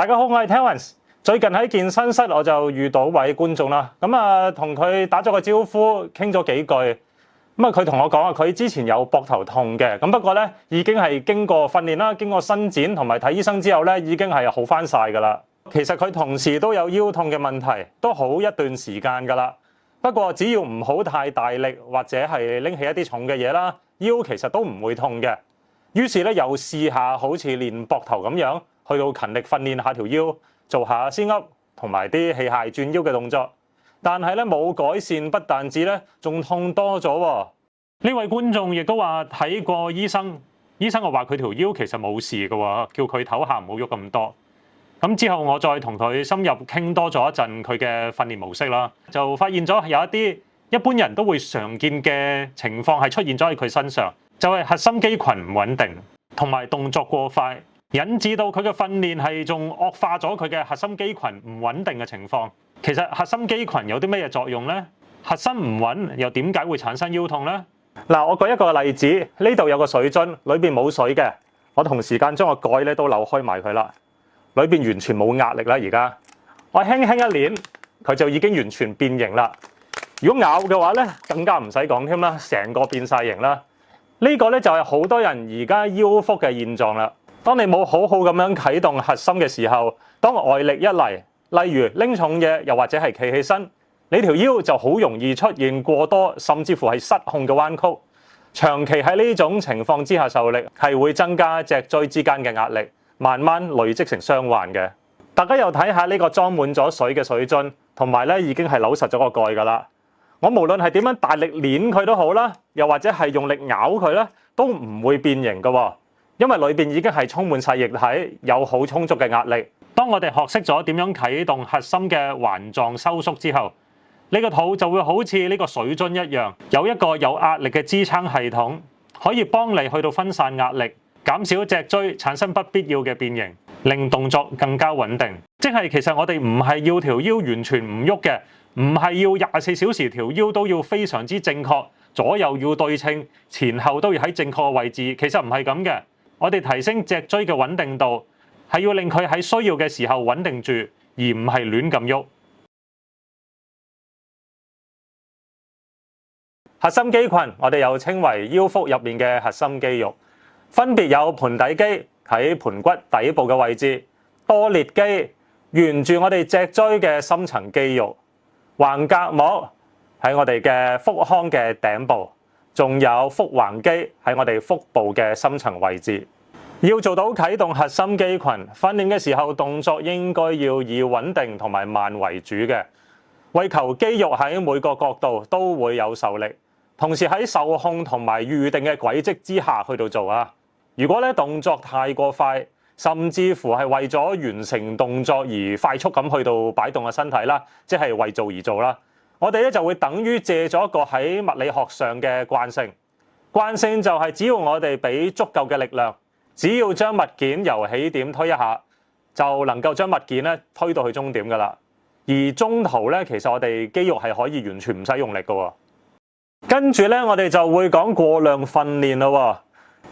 大家好，我係 Terence。最近喺健身室我就遇到位觀眾啦，同佢打咗個招呼，傾咗幾句。佢同我講啊，佢之前有膊頭痛嘅，不過咧已經係經過訓練啦，經過伸展同埋睇醫生之後咧，已經係好翻晒㗎啦。其實佢同時都有腰痛嘅問題，都好一段時間㗎啦。不過只要唔好太大力或者係拎起一啲重嘅嘢啦，腰其實都唔會痛嘅。於是咧又試下好似練膊頭咁樣，去到勤力訓練下條腰，做下 sit up 同埋啲器械轉腰嘅動作。但係咧冇改善，不但止咧，仲痛多咗喎。呢位觀眾亦都話睇過醫生，醫生就話佢條腰其實冇事嘅喎，叫佢唞下唔好喐咁多。咁之後我再同佢深入傾多咗一陣佢嘅訓練模式啦，就發現咗有一啲一般人都會常見嘅情況係出現咗喺佢身上，就係核心肌群唔穩定，同埋動作過快，引致到佢嘅訓練係仲惡化咗佢嘅核心肌群唔穩定嘅情況。其實核心肌群有啲咩作用呢？核心唔穩又點解會產生腰痛呢？嗱，我舉一個例子，呢度有個水樽，裏邊冇水嘅，我同時間將個蓋咧都扭開埋佢啦，裏邊完全冇壓力啦。而家我輕輕一捏，佢就已經完全變形啦。如果咬嘅話咧，更加唔使講添啦，成個變晒形啦。呢個咧就係好多人而家腰腹嘅現狀啦。當你冇好好咁樣啟動核心嘅時候，當外力一嚟，例如拎重嘢，又或者係企起身，你條腰就好容易出現過多，甚至乎係失控嘅彎曲。長期喺呢種情況之下受力，係會增加脊椎之間嘅壓力，慢慢累積成傷患嘅。大家又睇下呢個裝滿咗水嘅水樽，同埋咧已經係扭實咗個蓋㗎啦。我無論係點樣大力捏佢都好啦，又或者係用力咬佢咧，都唔會變形㗎喎，因為裏邊已經係充滿晒液體，有好充足嘅壓力。當我哋學識咗點樣啟動核心嘅環狀收縮之後，呢個肚就會好似呢個水樽一樣，有一個有壓力嘅支撐系統，可以幫你去到分散壓力，減少脊椎產生不必要嘅變形，令動作更加穩定。即係其實我哋唔係要條腰完全唔喐嘅，唔係要24小時條腰都要非常之正確，左右要對稱，前後都要喺正確嘅位置。其實唔係咁嘅，我哋提升脊椎嘅穩定度，係要令佢喺需要嘅時候穩定住，而唔係亂咁喐。核心肌群我哋又稱為腰腹入面嘅核心肌肉，分別有盆底肌喺盆骨底部嘅位置，多裂肌沿住我哋脊椎嘅深層肌肉，橫膈膜喺我哋嘅腹腔嘅頂部，仲有腹橫肌喺我哋腹部嘅深層位置。要做到啟動核心肌群，訓練嘅時候動作應該要以穩定同埋慢為主嘅，為求肌肉喺每個角度都會有受力，同時喺受控同埋預定嘅軌跡之下去到做啊。如果咧動作太過快，甚至乎係為咗完成動作而快速咁去到擺動嘅身體啦，即係為做而做啦，我哋咧就會等於借咗一個喺物理學上嘅慣性。慣性就係只要我哋俾足夠嘅力量，只要將物件由起點推一下，就能夠將物件咧推到去終點㗎啦。而中途咧，其實我哋肌肉係可以完全唔使用力㗎喎。跟住咧，我哋就會講過量訓練咯。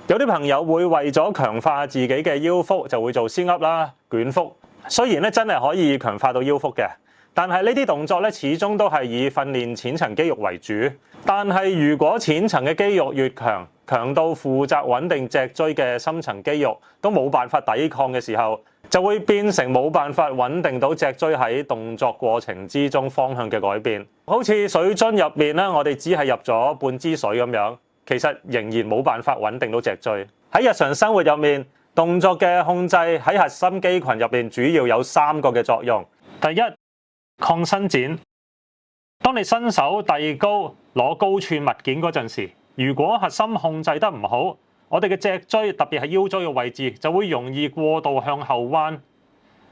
有啲朋友會為咗強化自己嘅腰腹，就會做 sit up 啦、捲腹。雖然咧真係可以強化到腰腹嘅，但係呢啲動作咧始終都係以訓練淺層肌肉為主。但係如果淺層嘅肌肉越強，強到負責穩定脊椎嘅深層肌肉都冇辦法抵抗嘅時候，就會變成冇辦法穩定到脊椎喺動作過程之中方向嘅改變。好似水樽入面咧，我哋只係入咗半支水咁樣，其實仍然冇辦法穩定到脊椎。喺日常生活入面，動作嘅控制喺核心肌群入面主要有3個嘅作用。第一，抗伸展。當你伸手遞高攞高處物件嗰陣時，如果核心控制得唔好，我哋嘅脊椎特別係腰椎嘅位置就會容易過度向後彎，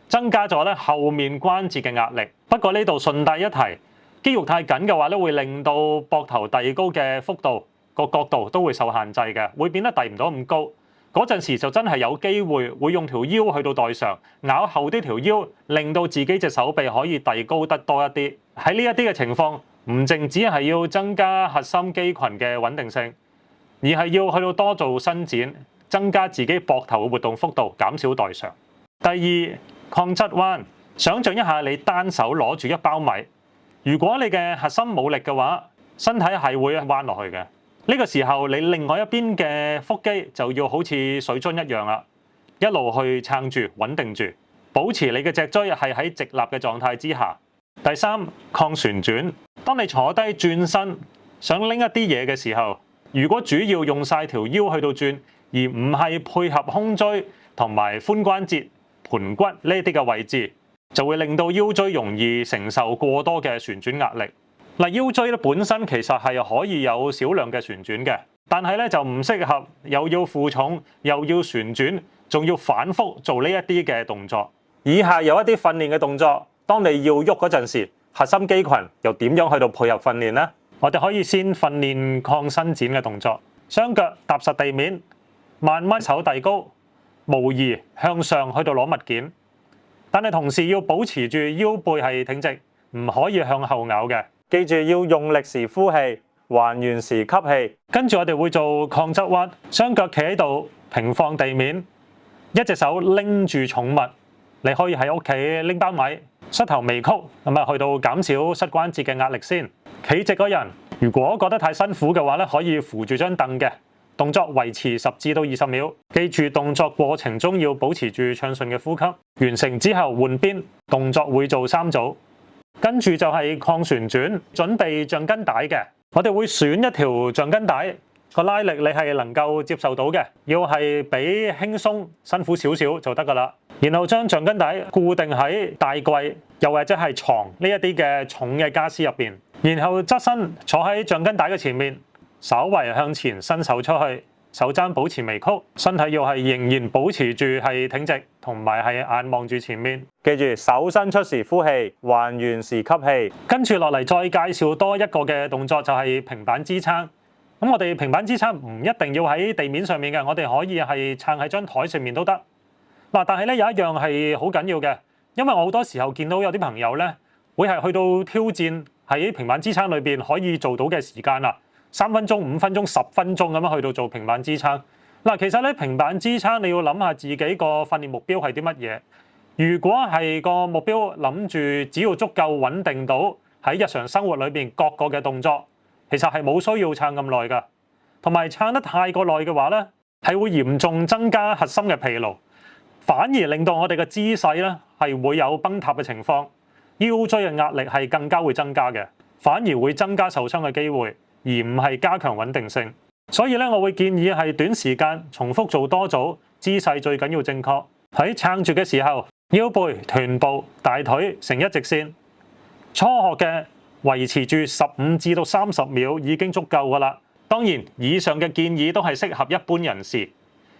增加咗咧後面關節嘅壓力。不過呢度順帶一提，肌肉太緊嘅話咧，會令到膊頭遞高嘅幅度個角度都會受限制嘅，會變得遞唔到咁高。嗰陣時就真係有機會用條腰去到代償，咬後啲條腰，令到自己隻手臂可以遞高得多一啲。喺呢一啲嘅情況，唔淨只係要增加核心肌群嘅穩定性，而係要去到多做伸展，增加自己膊頭嘅活動幅度，減少代償。第二，抗側彎，想像一下你單手攞住一包米，如果你嘅核心冇力嘅話，身體係會彎落去嘅。呢個時候，你另外一邊嘅腹肌就要好似水樽一樣啦，一路去撐住、穩定住，保持你嘅脊椎係喺直立嘅狀態之下。第三，抗旋轉。當你坐低轉身，想拎一啲嘢嘅時候，如果主要用晒條腰去到轉，而唔係配合胸椎同埋髖關節、盤骨呢啲嘅位置，就會令到腰椎容易承受過多嘅旋轉壓力。嗱，腰椎咧本身其實係可以有少量嘅旋轉嘅，但係咧就唔適合又要負重又要旋轉，仲要反覆做呢一啲嘅動作。以下有一啲訓練嘅動作，當你要喐嗰陣時，核心肌群又點樣去到配合訓練呢？我哋可以先訓練抗伸展嘅動作，雙腳踏實地面，慢慢手遞高，模擬向上去到攞物件，但係同時要保持住腰背係挺直，唔可以向後咬嘅。記住要用力時呼氣，還原時吸氣。跟住我哋會做抗側彎，雙腳企喺度平放地面，一隻手拎住重物，你可以喺屋企拎包米，膝頭微曲，咁啊去到減少膝關節嘅壓力先。企直嗰人，如果覺得太辛苦嘅話咧，可以扶住張凳嘅。動作維持10至20秒，記住動作過程中要保持住暢順嘅呼吸。完成之後換邊，動作會做3組。跟住就係抗旋轉，準備橡筋帶嘅，我哋會選一條橡筋帶，個拉力你係能夠接受到嘅，要係比輕鬆辛苦少少就得㗎啦。然後將橡筋帶固定喺大櫃，又或者係床呢一啲嘅重嘅傢俬入邊，然後側身坐喺橡筋帶嘅前面，稍為向前伸手出去，手踭保持微曲，身體要係仍然保持住係挺直，同埋係眼望住前面。記住手伸出時呼氣，還原時吸氣。跟住落嚟再介紹多一個嘅動作，就係平板支撐。咁我哋平板支撐唔一定要喺地面上面嘅，我哋可以係撐喺張台上面都得。嗱，但係咧有一樣係好緊要嘅，因為我好多時候見到有啲朋友咧會係去到挑戰喺平板支撐裏邊可以做到嘅時間啦。3分鐘、5分鐘、10分鐘咁樣去到做平板支撐。嗱，其實咧平板支撐你要諗下自己個訓練目標係啲乜嘢。如果係個目標諗住只要足夠穩定到喺日常生活裏邊各個嘅動作，其實係冇需要撐咁耐㗎。同埋撐得太過耐嘅話咧，係會嚴重增加核心嘅疲勞，反而令到我哋嘅姿勢咧係會有崩塌嘅情況，腰椎嘅壓力係更加會增加嘅，反而會增加受傷嘅機會。而唔係加強穩定性，所以咧，我會建議係短時間重複做多組，姿勢最緊要正確。喺撐住嘅時候，腰背、臀部、大腿成一直線。初學嘅維持住15至30秒已經足夠㗎啦。當然，以上嘅建議都係適合一般人士。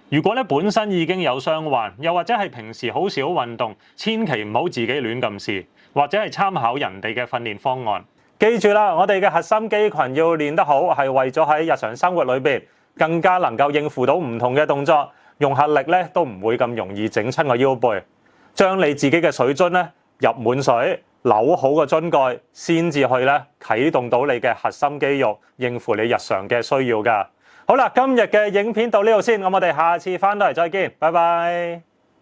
如果咧本身已經有傷患，又或者係平時好少運動，千祈唔好自己亂咁試，或者係參考人哋嘅訓練方案。記住啦，我哋嘅核心肌群要練得好，係為咗喺日常生活裏邊更加能夠應付到唔同嘅動作，用下力咧都唔會咁容易整親個腰背。將你自己嘅水樽咧入滿水，扭好個樽蓋，先至去咧啟動到你嘅核心肌肉，應付你日常嘅需要㗎。好啦，今日嘅影片到呢度先，我哋下次翻到嚟再見，拜拜。